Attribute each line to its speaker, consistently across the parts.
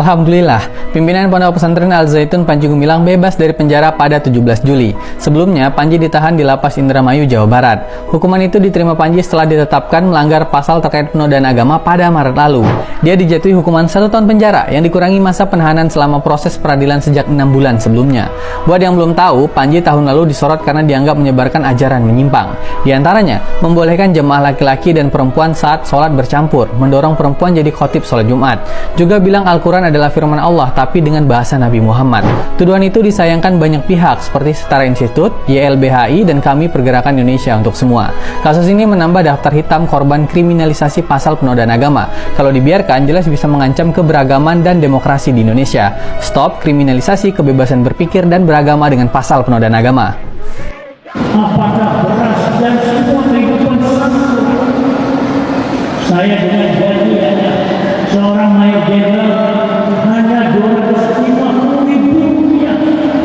Speaker 1: Alhamdulillah, pimpinan Pondok Pesantren Al Zaitun Panji Gumilang bebas dari penjara pada 17 Juli. Sebelumnya, Panji ditahan di Lapas Indramayu, Jawa Barat. Hukuman itu diterima Panji setelah ditetapkan melanggar pasal terkait penodaan agama pada Maret lalu. Dia dijatuhi hukuman 1 tahun penjara yang dikurangi masa penahanan selama proses peradilan sejak 6 bulan sebelumnya. Buat yang belum tahu, Panji tahun lalu disorot karena dianggap menyebarkan ajaran menyimpang. Di antaranya, membolehkan jemaah laki-laki dan perempuan saat sholat bercampur, mendorong perempuan jadi khotib sholat Jumat. Juga bilang Al-Quran adalah firman Allah tapi dengan bahasa Nabi Muhammad. Tuduhan itu disayangkan banyak pihak seperti Setara Institut, YLBHI, dan Kami Pergerakan Indonesia untuk Semua. Kasus ini menambah daftar hitam korban kriminalisasi pasal penodaan agama. Kalau dibiarkan, jelas bisa mengancam keberagaman dan demokrasi di Indonesia. Stop kriminalisasi kebebasan berpikir dan beragama dengan pasal penodaan agama.
Speaker 2: Apakah beras dan semua kehidupan saya dengan gaji seorang mayor jenderal hanya 250.000 rupiah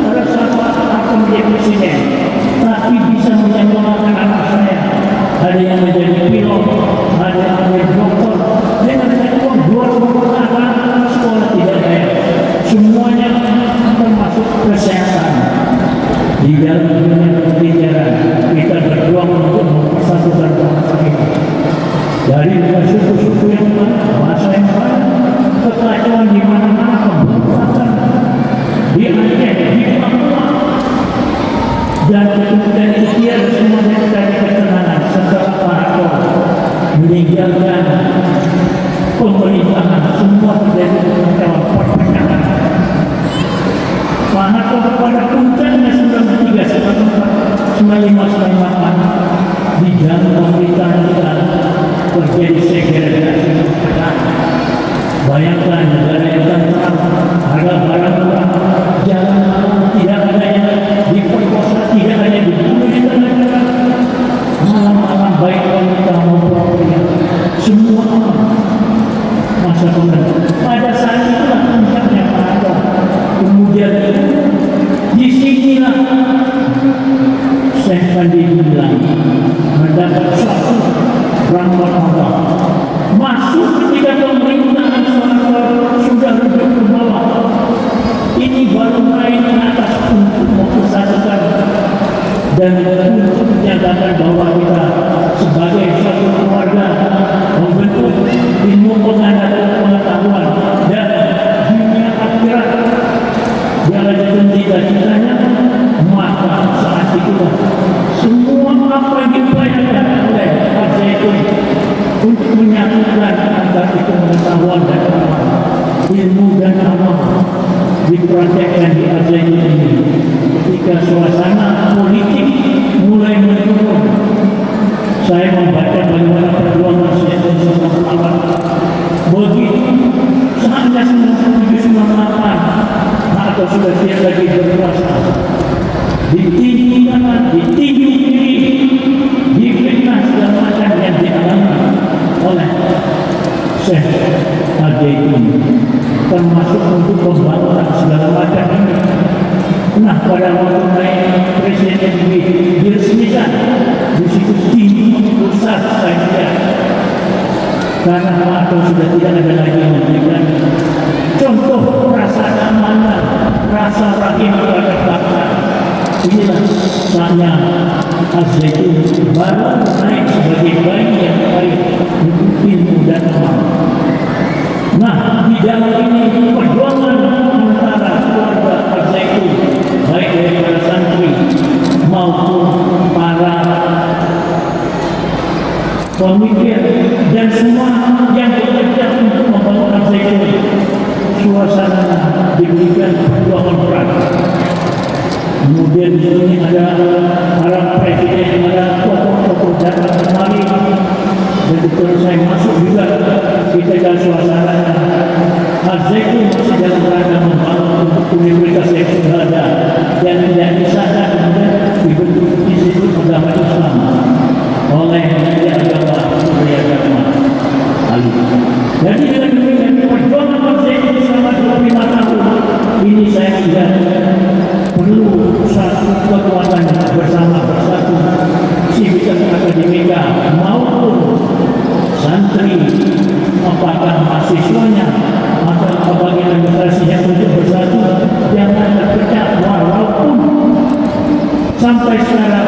Speaker 2: pada saat aku menjadi presiden, tapi bisa menyembuhkan anak saya. Ada yang menjadi pilot, ada yang menjadi dokter, dengan uang 2 tahun sekolah tidak bayar. Semuanya termasuk kesehatan. Di dalam dunia pendidikan kita berjuang untuk mempersatukan bangsa kita. Dari suku-suku yang mana, bahasa yang mana, kekacauan di mana-mana, pemberontakan di Aceh, di Papua, dan kemudian ikhtiar semuanya dari ketenangan setelah para meninggalkan pemerintahan, semua terjadi kekacauan perpecahan. Pahatlah kepada puncaknya 93, 94, 95, 98 di dalam pemerintahan kita terjadi segregasi. Bayangkan negara yang tentram, harga barang murah, jalan tidak ada yang diperkosa, tidak ada yang dibunuh di tengah-tengah. Malam-malam baik wanita maupun pria, semua masa pemerintahan. Pada saat itulah puncaknya ada. Kemudian disinilah Syekh Panji Gumilang mendapat suatu rahmat Allah. Masuk ketika pemerintahan sudah duduk ke bawah. Ini baru main ke atas untuk mempersatukan dan untuk menyatakan bahwa kita sebagai suatu keluarga membentuk ilmu pengetahuan dan dunia akhirat yang ada cita-citanya, maka saat itulah semua apa yang dipelajari oleh Al Zaitun untuk menyatukan antara pengetahuan dan amal, ilmu dan amal dipraktekkan di Al Zaitun ini. Ketika suasana politik mulai menurun, saya membaca bagaimana perjuangan Syekh begitu saatnya 97-98 atau sudah tidak lagi berkuasa, ditinggikan, ditinggi, difitnah segala macam yang dialami oleh Syekh Al Zaitun, termasuk untuk pembangunan segala macam ini. Nah, pada waktu naik presiden diresmikan, di situ tinggi besar saja, karena waktu sudah tidak ada lagi yang memberikan contoh rasa keamanan, rasa rahim kepada bangsa. Inilah saatnya Al Zaitun baru naik sebagai bayi yang baik untuk ilmu dan amal. Nah, di dalam ini perjuangan antara keluarga Al Zaitun, baik dari para santri maupun para pemikir dan semua yang bekerja untuk membangun Al Zaitun, suasana diberikan perjuangan berat. Kemudian di sini ada para presiden, ada tokoh-tokoh datang kembali, dan betul saya masuk juga kita dalam suasana Al Zaitun masih dalam rangka membangun universitas yang sudah ada dan tidak disahkan kemudian dibentuk Institut Agama Islam oleh Menteri Agama Surya Dharma Ali. Jadi dengan demikian perjuangan Al Zaitun selama 25 tahun ini saya tidak perlu satu kekuatan bersama bersatu sivitas akademika maupun santri, apakah mahasiswanya atau bagian besar sampai sekarang